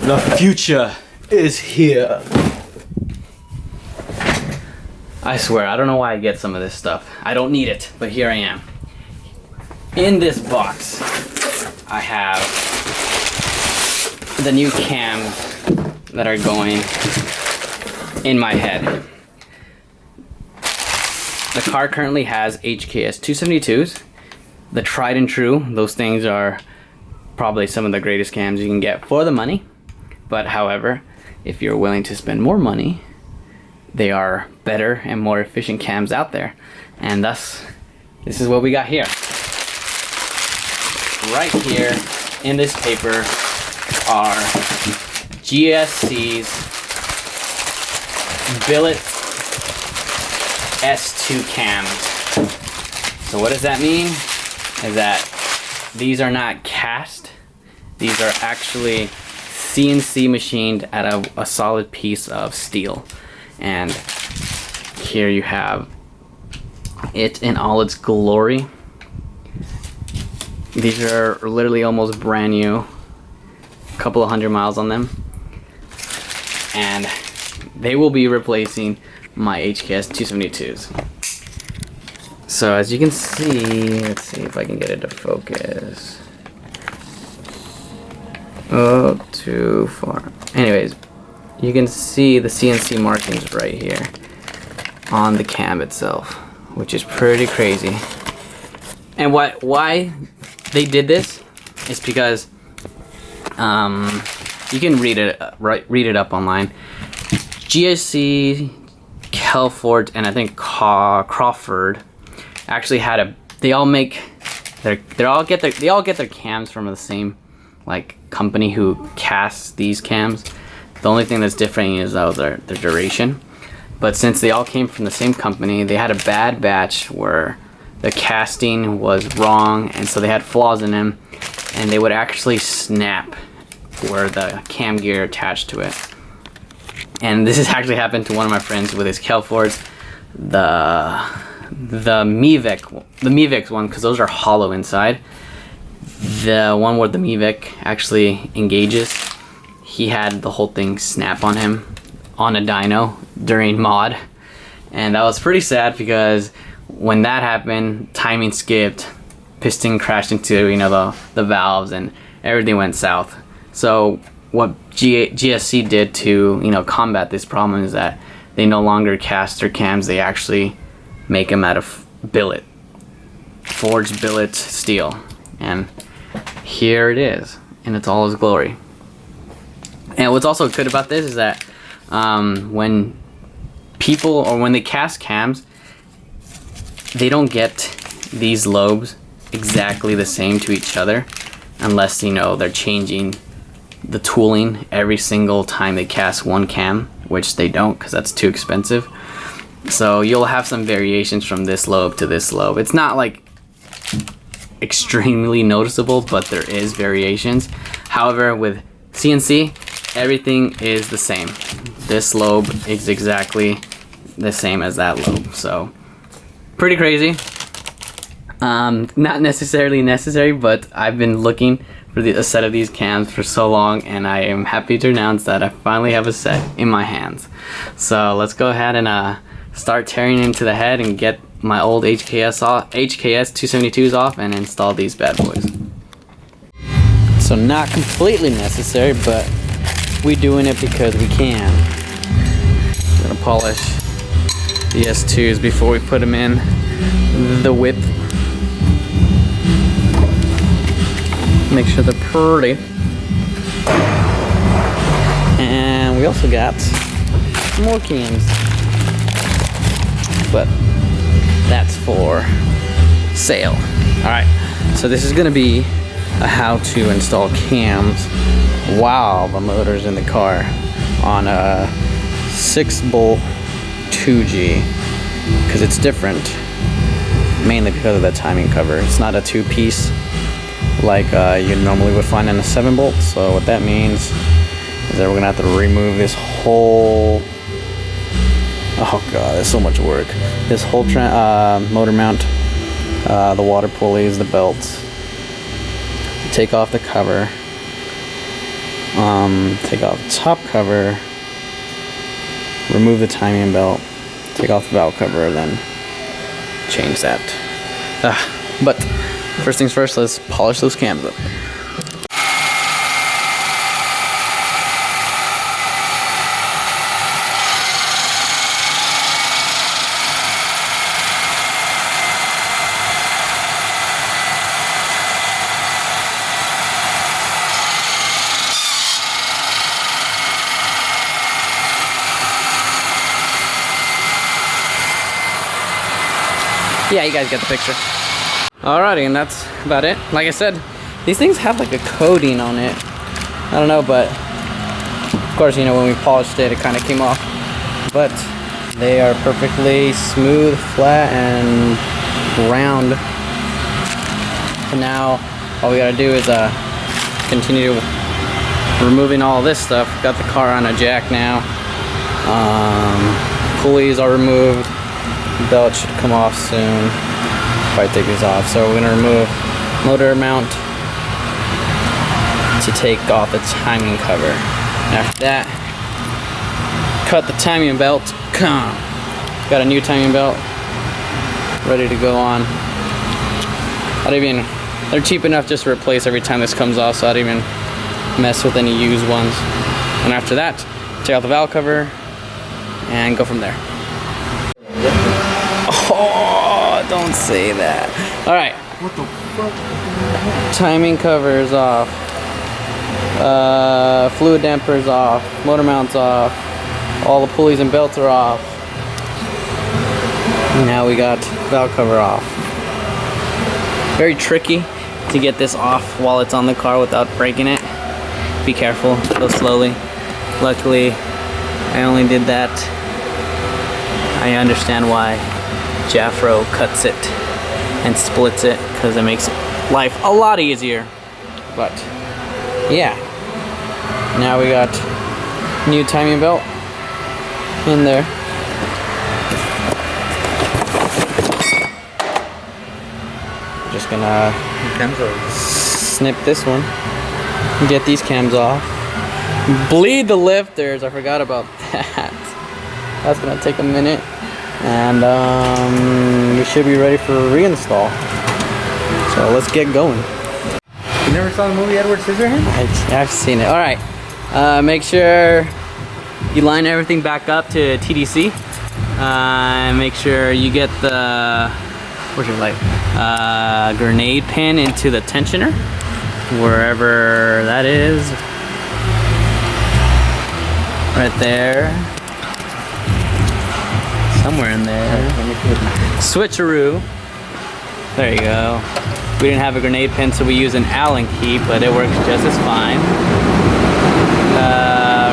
The future is here. I swear, I don't know why I get some of this stuff. I don't need it, but here I am. In this box, I have the new cams that are going in my head. The car currently has HKS 272s. The tried and true. Those things are probably some of the greatest cams you can get for the money. But however, if you're willing to spend more money, they are better and more efficient cams out there. And thus, this is what we got here. Right here in this paper are GSC's Billet S2 cams. So what does that mean? Is that these are not cast. These are actually CNC machined at a solid piece of steel. And here you have it in all its glory. These are literally almost brand new. A couple of 100 miles on them. And they will be replacing my HKS 272s. So as you can see, let's see if I can get it to focus. Oh, too far. Anyways, you can see the CNC markings right here on the cam itself, which is pretty crazy. And why they did this is because you can read it up online. GSC, Kelford, and I think Crawford actually had they all get their cams from the same like company who casts these cams. The only thing that's different is their duration. But since they all came from the same company, they had a bad batch where the casting was wrong, and so they had flaws in them, and they would actually snap where the cam gear attached to it. And this has actually happened to one of my friends with his Kelfords, the Mevic one, because those are hollow inside. The one where the Mevic actually engages, he had the whole thing snap on him on a dyno during mod, and that was pretty sad because when that happened, timing skipped, piston crashed into the valves, and everything went south. So what GSC did to combat this problem is that they no longer cast their cams; they actually make them out of billet, forged billet steel, and here it is in its all its glory. And what's also good about this is that when they cast cams, they don't get these lobes exactly the same to each other unless they're changing the tooling every single time they cast one cam, which they don't because that's too expensive. So you'll have some variations from this lobe to this lobe. It's not like extremely noticeable, but there is variations. However, with CNC, everything is the same. This lobe is exactly the same as that lobe. So pretty crazy. Not necessarily necessary, but I've been looking for a set of these cams for so long, and I am happy to announce that I finally have a set in my hands. So let's go ahead and start tearing into the head and get my old HKS 272s off and install these bad boys. So not completely necessary, but we're doing it because we can. I'm gonna polish the S2s before we put them in the whip. Make sure they're pretty. And we also got more cams, but that's for sale. Alright, so this is gonna be a how to install cams while the motor's in the car on a 6-bolt 2G, because it's different mainly because of the timing cover. It's not a 2-piece like you normally would find in a 7-bolt. So what that means is that we're gonna have to remove this whole, oh god, there's so much work, this whole motor mount, the water pulleys, the belts, take off the cover, Take off the top cover, remove the timing belt, take off the valve cover, then change that. But first things first, let's polish those cams up. Yeah, you guys get the picture. Alrighty, and that's about it. Like I said, these things have like a coating on it. I don't know, but of course, you know, when we polished it, it kind of came off. But they are perfectly smooth, flat, and round. So now, all we gotta do is continue removing all this stuff. Got the car on a jack now. Pulleys are removed. Belt should come off soon if I take these off. So we're gonna remove motor mount to take off the timing cover. After that, cut the timing belt. Got a new timing belt ready to go on. They're cheap enough just to replace every time this comes off, so I don't even mess with any used ones. And after that, take out the valve cover and go from there. Oh, don't say that. All right. What the fuck? Timing cover is off. Fluid damper is off. Motor mount's off. All the pulleys and belts are off. Now we got valve cover off. Very tricky to get this off while it's on the car without breaking it. Be careful. Go slowly. Luckily, I only did that. I understand why Jaffro cuts it and splits it, because it makes life a lot easier. But yeah, now we got new timing belt in there. Just gonna snip this one, get these cams off, bleed the lifters. I forgot about that. That's gonna take a minute. And we should be ready for a reinstall. So let's get going. You never saw the movie Edward Scissorhands? I've seen it. All right. Make sure you line everything back up to TDC. Make sure you get the grenade pin into the tensioner, wherever that is. Right there. Somewhere in there. Switcheroo. There you go. We didn't have a grenade pin, so we use an Allen key, but it works just as fine.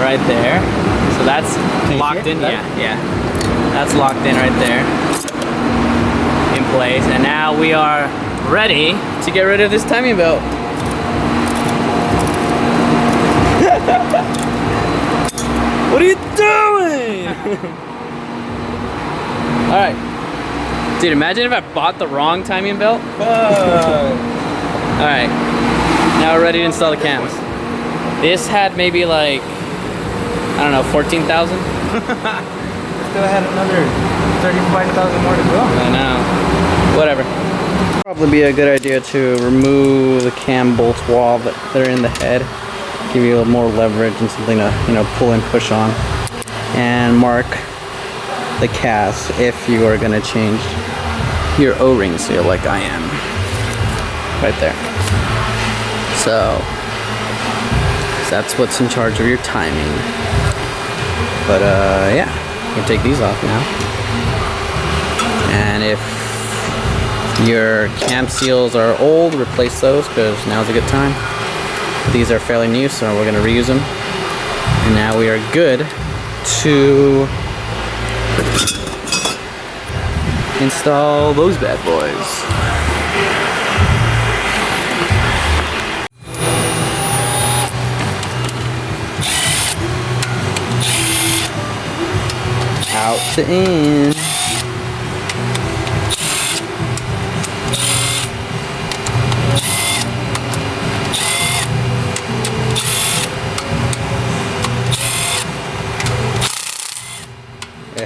Right there. So that's locked in. Yeah. That's locked in right there. In place. And now we are ready to get rid of this timing belt. What are you doing? Alright. Dude, imagine if I bought the wrong timing belt. Alright. Now we're ready to install the cams. This had maybe like, I don't know, 14,000? Still had another 35,000 more to go. I know. Whatever. Probably be a good idea to remove the cam bolts while they're in the head. Give you a little more leverage and something to, you know, pull and push on. And mark the cast if you are going to change your O-ring seal like I am. Right there. So that's what's in charge of your timing. But yeah, you can take these off now. And if your cam seals are old, replace those, because now's a good time. These are fairly new, so we're going to reuse them. And now we are good to install those bad boys. Out to in.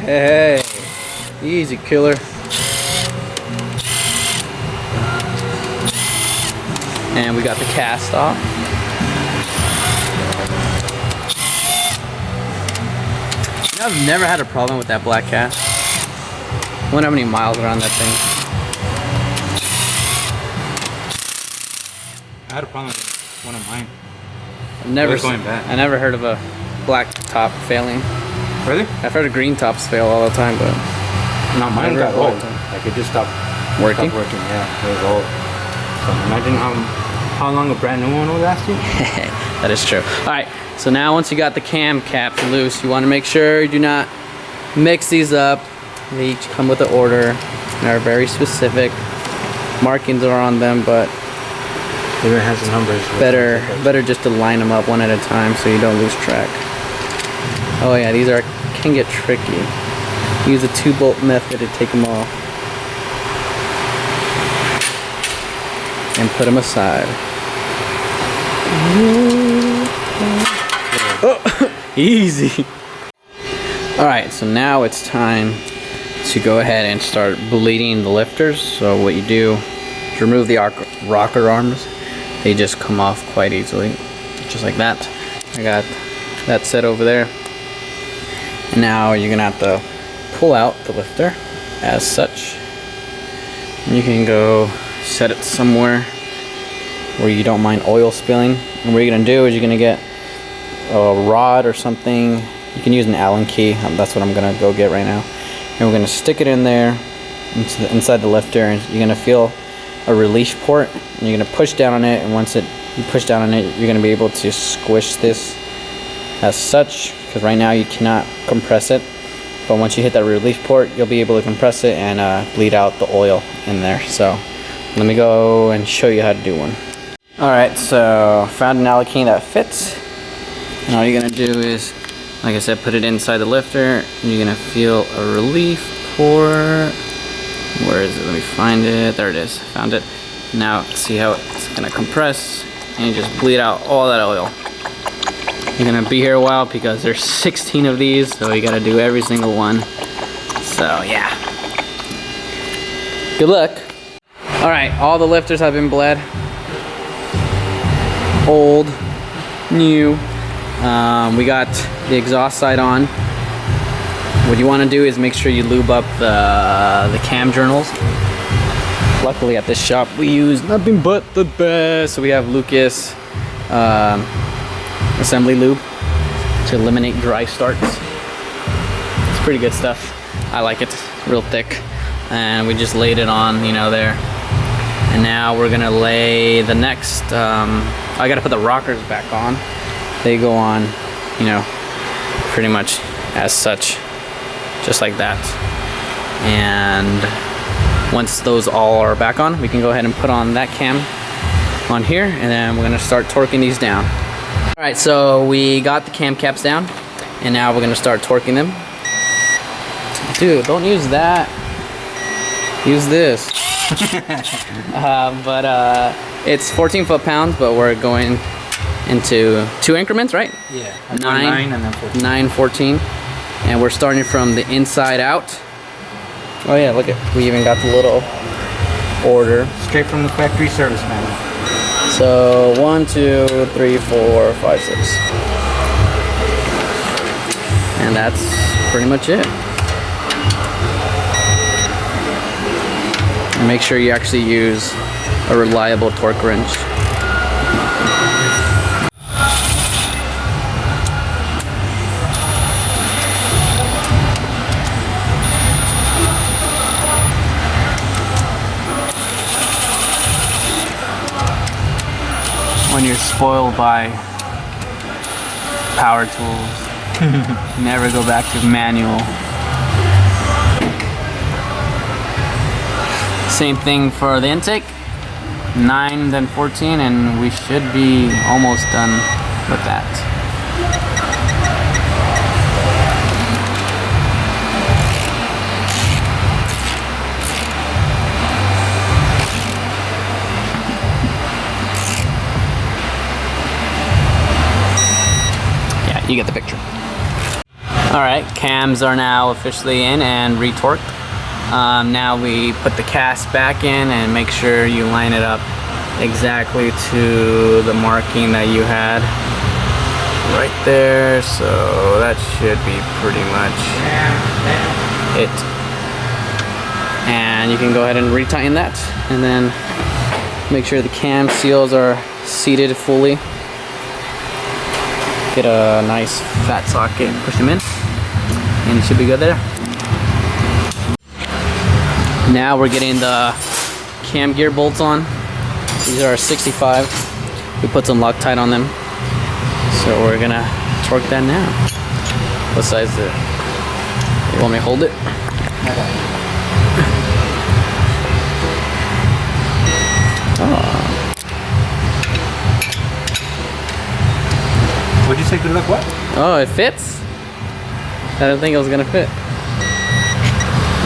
Hey, easy killer. And we got the cast off. You know, I've never had a problem with that black cast. I wonder how many miles are on that thing. I had a problem with one of mine. I've never, going bad. I never heard of a black top failing. Really? I've heard of green tops fail all the time, but No, mine never got all old. the time. Like it just stopped Working? Yeah, it was old. So imagine how long a brand new one would last you. That is true. All right, so now once you got the cam caps loose, you want to make sure you do not mix these up. They each come with an order and are very specific. Markings are on them, but It even has the numbers. better just to line them up one at a time so you don't lose track. Oh yeah, these can get tricky. Use a 2-bolt method to take them off and put them aside. Oh, easy. All right, so now it's time to go ahead and start bleeding the lifters. So what you do is remove the rocker arms. They just come off quite easily, just like that. I got that set over there. And now you're gonna have to pull out the lifter as such. And you can go set it somewhere where you don't mind oil spilling. And what you're gonna do is you're gonna get a rod or something. You can use an Allen key. That's what I'm gonna go get right now. And we're gonna stick it in there inside the lifter, and you're gonna feel a release port, and you're gonna push down on it, and once you push down on it, you're gonna be able to squish this as such, because right now you cannot compress it, but once you hit that release port, you'll be able to compress it and bleed out the oil in there. So let me go and show you how to do one. Alright, so found an Allen key that fits, and all you're gonna do is, like I said, put it inside the lifter, and you're gonna feel a relief port. Where is it? Let me find it. There it is. Found it. Now see how it's gonna compress, and you just bleed out all that oil. You're gonna be here a while because there's 16 of these, so you gotta do every single one. So yeah. Good luck. All right, all the lifters have been bled. Old, new. We got the exhaust side on. What you want to do is make sure you lube up the cam journals. Luckily at this shop we use nothing but the best. So we have Lucas assembly lube to eliminate dry starts. It's pretty good stuff. I like it. It's real thick. And we just laid it on, you know, there. And now we're gonna lay the next, I gotta put the rockers back on. They go on, you know, pretty much as such, just like that. And once those all are back on, we can go ahead and put on that cam on here, and then we're gonna start torquing these down. All right, so we got the cam caps down, and now we're gonna start torquing them. Dude, don't use that. Use this. It's 14 foot-pounds, but we're going into 2 increments, right? Yeah. 9 and then 14. 9, 14. And we're starting from the inside out. Oh yeah, look at, we even got the little order. Straight from the factory service manual. So 1, 2, 3, 4, 5, 6. And that's pretty much it. And make sure you actually use a reliable torque wrench. When you're spoiled by power tools, never go back to manual. Same thing for the intake, 9 then 14, and we should be almost done with that. Yeah, you get the picture. Alright, cams are now officially in and retorqued. Now we put the cast back in and make sure you line it up exactly to the marking that you had right there. So that should be pretty much it. And you can go ahead and retighten that, and then make sure the cam seals are seated fully. Get a nice fat socket and push them in, and it should be good there. Now we're getting the cam gear bolts on. These are 65. We put some Loctite on them. So we're gonna torque that now. What size is it? You want me to hold it? Oh. What'd you say? Good luck. What? Oh, it fits? I didn't think it was gonna fit.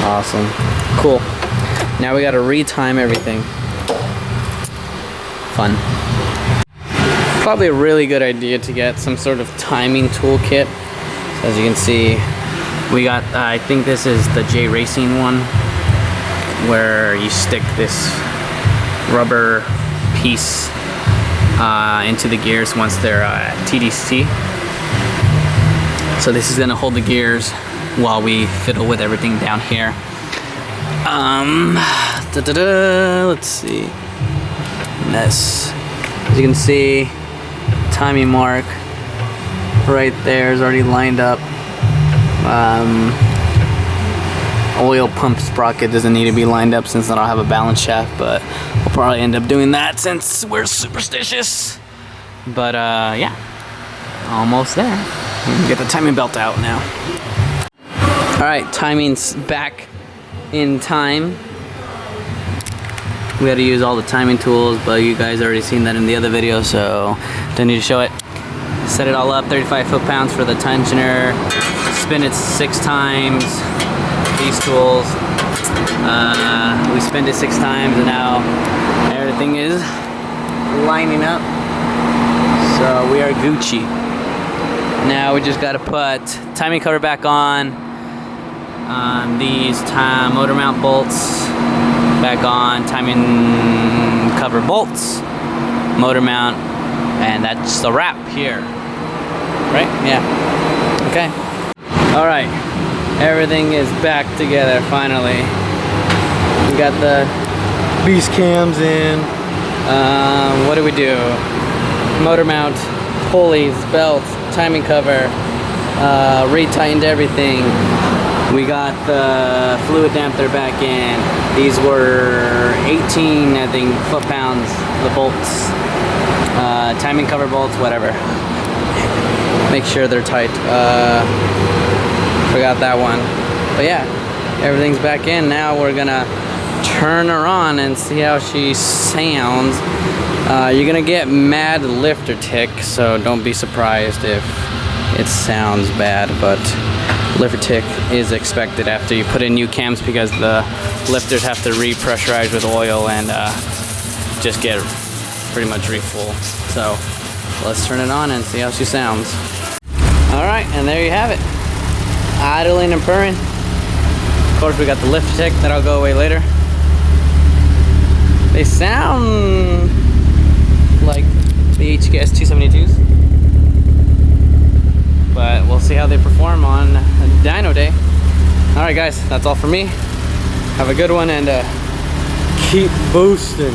Awesome. Cool. Now we gotta retime everything. Fun. Probably a really good idea to get some sort of timing toolkit. So as you can see, we got, I think this is the J Racing one, where you stick this rubber piece into the gears once they're at TDC. So this is gonna hold the gears while we fiddle with everything down here. Let's see. This, as you can see, timing mark right there is already lined up. Oil pump sprocket doesn't need to be lined up since I don't have a balance shaft, but we'll probably end up doing that since we're superstitious. But yeah, almost there. We can get the timing belt out now. Alright, timing's back in time. We had to use all the timing tools, but you guys already seen that in the other video, so don't need to show it. Set it all up, 35 foot-pounds for the tensioner. Spin it 6 times. These tools. We spin it 6 times, and now everything is lining up. So we are Gucci. Now we just gotta put timing cover back on. These motor mount bolts back on, timing cover bolts, motor mount, and that's the wrap here. Right? Yeah. Okay. Alright. Everything is back together finally. We got the beast cams in. What do we do? Motor mount, pulleys, belts, timing cover, retightened everything. We got the fluid damper back in. These were 18, I think, foot-pounds, the bolts. Timing cover bolts, whatever. Make sure they're tight. Forgot that one. But yeah, everything's back in. Now we're gonna turn her on and see how she sounds. You're gonna get mad lifter tick, so don't be surprised if it sounds bad, but lifter tick is expected after you put in new cams because the lifters have to repressurize with oil and just get pretty much refull. So let's turn it on and see how she sounds. Alright, and there you have it. Idling and purring. Of course, we got the lifter tick that'll go away later. They sound like the HKS 272s. But we'll see how they perform on dyno day. Alright guys, that's all for me. Have a good one and keep boosting.